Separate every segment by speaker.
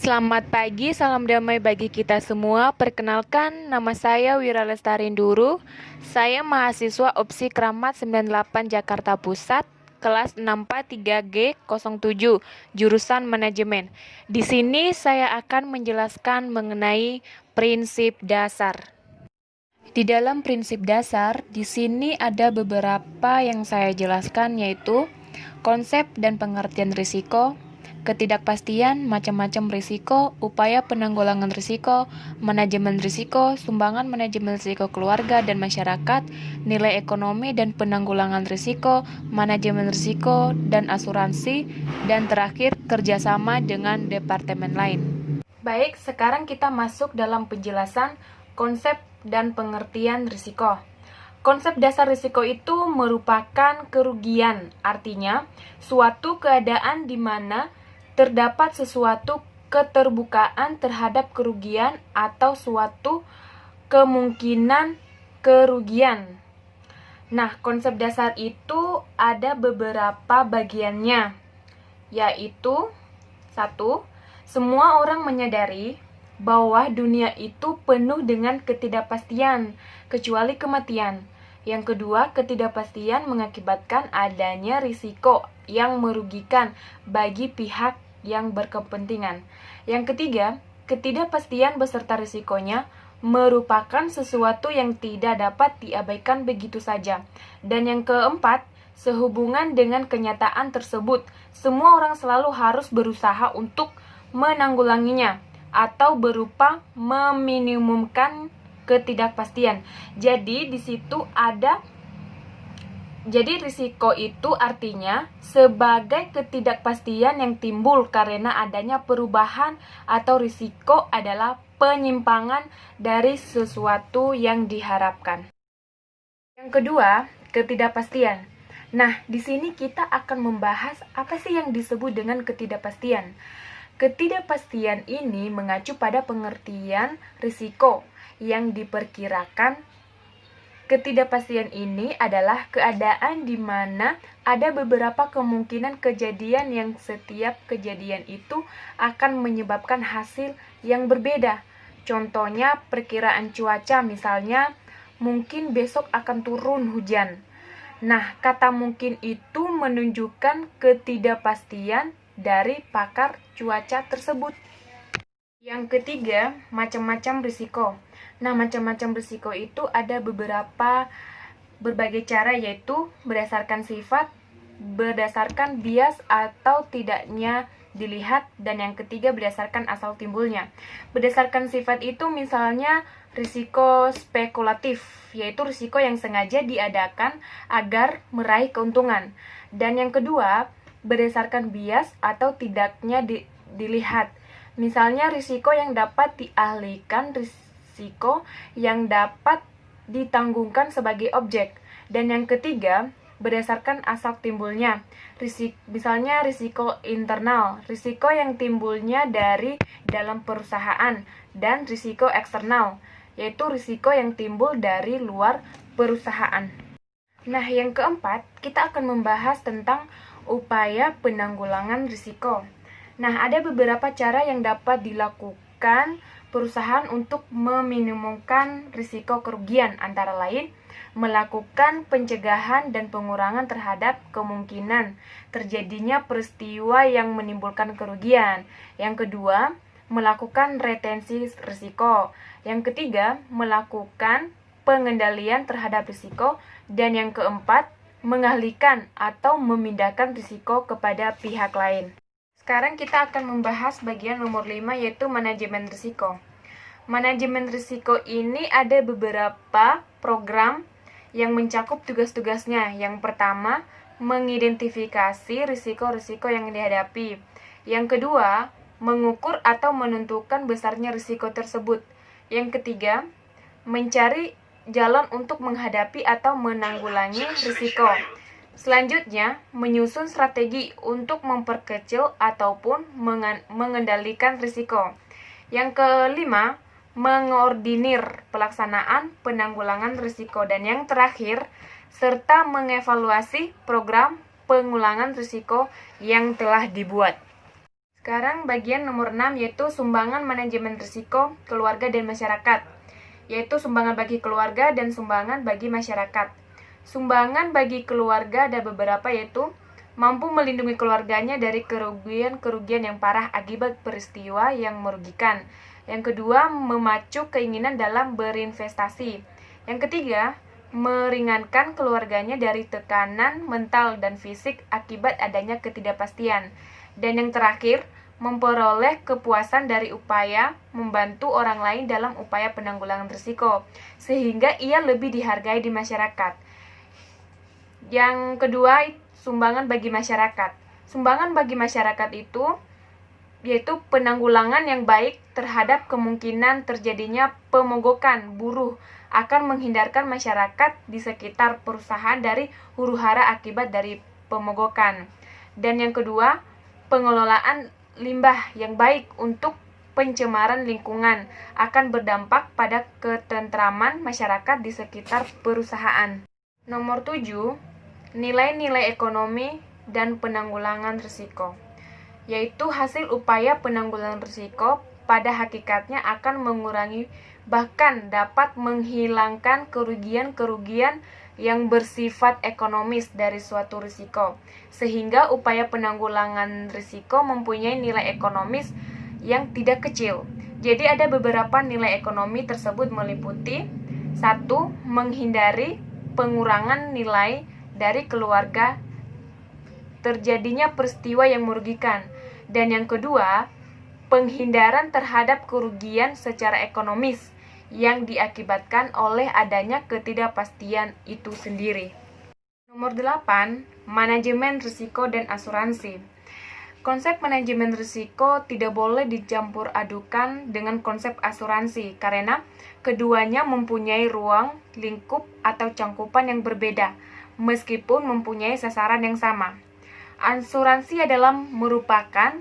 Speaker 1: Selamat pagi, salam damai bagi kita semua. Perkenalkan, nama saya Wira Lestari Nduru. Saya mahasiswa opsi Kramat 98 Jakarta Pusat, kelas 643G07, jurusan manajemen. Di sini saya akan menjelaskan mengenai prinsip dasar. Di dalam prinsip dasar, di sini ada beberapa yang saya jelaskan, yaitu konsep dan pengertian risiko, ketidakpastian, macam-macam risiko, upaya penanggulangan risiko, manajemen risiko, sumbangan manajemen risiko keluarga dan masyarakat, nilai ekonomi dan penanggulangan risiko, manajemen risiko dan asuransi, dan terakhir kerjasama dengan departemen lain. Baik, sekarang kita masuk dalam penjelasan konsep dan pengertian risiko. Konsep dasar risiko itu merupakan kerugian, artinya suatu keadaan di mana terdapat sesuatu keterbukaan terhadap kerugian atau suatu kemungkinan kerugian. Nah, konsep dasar itu ada beberapa bagiannya, yaitu 1. Semua orang menyadari bahwa dunia itu penuh dengan ketidakpastian, kecuali kematian. Yang kedua, ketidakpastian mengakibatkan adanya risiko yang merugikan bagi pihak yang berkepentingan. Yang ketiga, ketidakpastian beserta risikonya merupakan sesuatu yang tidak dapat diabaikan begitu saja. Dan yang keempat, sehubungan dengan kenyataan tersebut, semua orang selalu harus berusaha untuk menanggulanginya atau berupa meminimumkan ketidakpastian. Jadi di situ ada risiko itu artinya sebagai ketidakpastian yang timbul karena adanya perubahan, atau risiko adalah penyimpangan dari sesuatu yang diharapkan. Yang kedua, ketidakpastian. Nah, di sini kita akan membahas apa sih yang disebut dengan ketidakpastian. Ketidakpastian ini mengacu pada pengertian risiko yang diperkirakan. Ketidakpastian ini adalah keadaan di mana ada beberapa kemungkinan kejadian yang setiap kejadian itu akan menyebabkan hasil yang berbeda. Contohnya perkiraan cuaca, misalnya mungkin besok akan turun hujan. Nah, kata mungkin itu menunjukkan ketidakpastian dari pakar cuaca tersebut. Yang ketiga, macam-macam risiko. Nah, macam-macam risiko itu ada berbagai cara, yaitu berdasarkan sifat, berdasarkan bias atau tidaknya dilihat, dan yang ketiga berdasarkan asal timbulnya. Berdasarkan sifat itu misalnya risiko spekulatif, yaitu risiko yang sengaja diadakan agar meraih keuntungan. Dan yang kedua, berdasarkan bias atau tidaknya dilihat. Misalnya risiko yang dapat dialihkan, risiko yang dapat ditanggungkan sebagai objek. Dan yang ketiga, berdasarkan asal timbulnya. Misalnya risiko internal, risiko yang timbulnya dari dalam perusahaan, dan risiko eksternal, yaitu risiko yang timbul dari luar perusahaan. Nah, yang keempat, kita akan membahas tentang upaya penanggulangan risiko. Nah, ada beberapa cara yang dapat dilakukan perusahaan untuk meminimumkan risiko kerugian, antara lain melakukan pencegahan dan pengurangan terhadap kemungkinan terjadinya peristiwa yang menimbulkan kerugian. Yang kedua, melakukan retensi risiko. Yang ketiga, melakukan pengendalian terhadap risiko. Dan yang keempat, mengalihkan atau memindahkan risiko kepada pihak lain. Sekarang kita akan membahas bagian nomor 5, yaitu manajemen risiko. Manajemen risiko ini ada beberapa program yang mencakup tugas-tugasnya. Yang pertama, mengidentifikasi risiko-risiko yang dihadapi. Yang kedua, mengukur atau menentukan besarnya risiko tersebut. Yang ketiga, mencari jalan untuk menghadapi atau menanggulangi risiko. Selanjutnya, menyusun strategi untuk memperkecil ataupun mengendalikan risiko. Yang kelima, mengordinir pelaksanaan penanggulangan risiko. Dan yang terakhir, serta mengevaluasi program pengulangan risiko yang telah dibuat. Sekarang bagian nomor 6 yaitu sumbangan manajemen risiko keluarga dan masyarakat, yaitu sumbangan bagi keluarga dan sumbangan bagi masyarakat. Sumbangan bagi keluarga ada beberapa, yaitu mampu melindungi keluarganya dari kerugian-kerugian yang parah akibat peristiwa yang merugikan. Yang kedua, memacu keinginan dalam berinvestasi. Yang ketiga, meringankan keluarganya dari tekanan mental dan fisik akibat adanya ketidakpastian. Dan yang terakhir, memperoleh kepuasan dari upaya membantu orang lain dalam upaya penanggulangan risiko, sehingga ia lebih dihargai di masyarakat. Yang kedua, sumbangan bagi masyarakat. Sumbangan bagi masyarakat itu yaitu penanggulangan yang baik terhadap kemungkinan terjadinya pemogokan buruh, akan menghindarkan masyarakat di sekitar perusahaan dari huru-hara akibat dari pemogokan. Dan yang kedua, pengelolaan limbah yang baik untuk pencemaran lingkungan akan berdampak pada ketentraman masyarakat di sekitar perusahaan. Nomor 7, nilai-nilai ekonomi dan penanggulangan risiko, yaitu hasil upaya penanggulangan risiko pada hakikatnya akan mengurangi bahkan dapat menghilangkan kerugian-kerugian yang bersifat ekonomis dari suatu risiko, sehingga upaya penanggulangan risiko mempunyai nilai ekonomis yang tidak kecil. Jadi ada beberapa nilai ekonomi tersebut meliputi: 1. Menghindari pengurangan nilai dari keluarga terjadinya peristiwa yang merugikan. Dan yang kedua, penghindaran terhadap kerugian secara ekonomis yang diakibatkan oleh adanya ketidakpastian itu sendiri. Nomor 8, manajemen risiko dan asuransi. Konsep manajemen risiko tidak boleh dicampur adukan dengan konsep asuransi, karena keduanya mempunyai ruang, lingkup, atau cangkupan yang berbeda, meskipun mempunyai sasaran yang sama. Asuransi adalah merupakan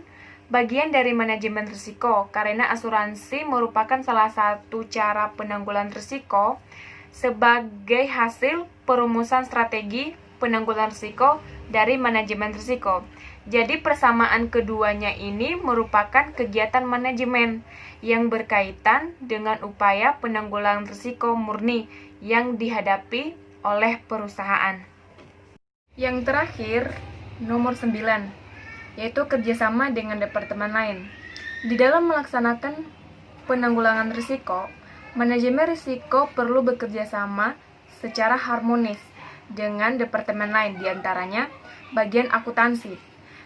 Speaker 1: bagian dari manajemen risiko, karena asuransi merupakan salah satu cara penanggulangan risiko sebagai hasil perumusan strategi penanggulangan risiko dari manajemen risiko. Jadi persamaan keduanya ini merupakan kegiatan manajemen yang berkaitan dengan upaya penanggulangan risiko murni yang dihadapi oleh perusahaan. Yang terakhir, nomor 9, yaitu kerjasama dengan departemen lain. Di dalam melaksanakan penanggulangan risiko, manajemen risiko perlu bekerja sama secara harmonis dengan departemen lain, diantaranya bagian akuntansi,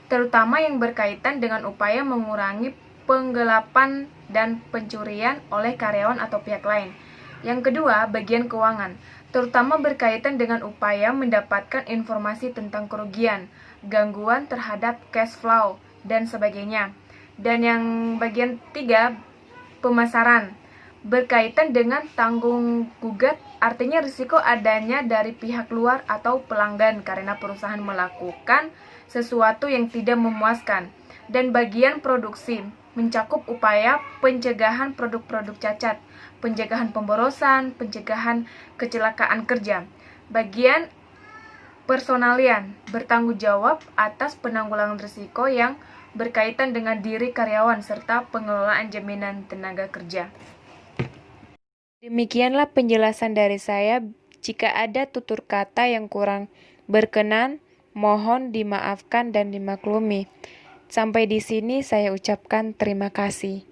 Speaker 1: terutama yang berkaitan dengan upaya mengurangi penggelapan dan pencurian oleh karyawan atau pihak lain. Yang kedua, bagian keuangan, terutama berkaitan dengan upaya mendapatkan informasi tentang kerugian, gangguan terhadap cash flow, dan sebagainya. Dan yang bagian 3, pemasaran, berkaitan dengan tanggung gugat, artinya risiko adanya dari pihak luar atau pelanggan karena perusahaan melakukan sesuatu yang tidak memuaskan. Dan bagian produksi, mencakup upaya pencegahan produk-produk cacat, pencegahan pemborosan, pencegahan kecelakaan kerja. Bagian personalian, bertanggung jawab atas penanggulangan risiko yang berkaitan dengan diri karyawan serta pengelolaan jaminan tenaga kerja. Demikianlah penjelasan dari saya. Jika ada tutur kata yang kurang berkenan, mohon dimaafkan dan dimaklumi. Sampai di sini saya ucapkan terima kasih.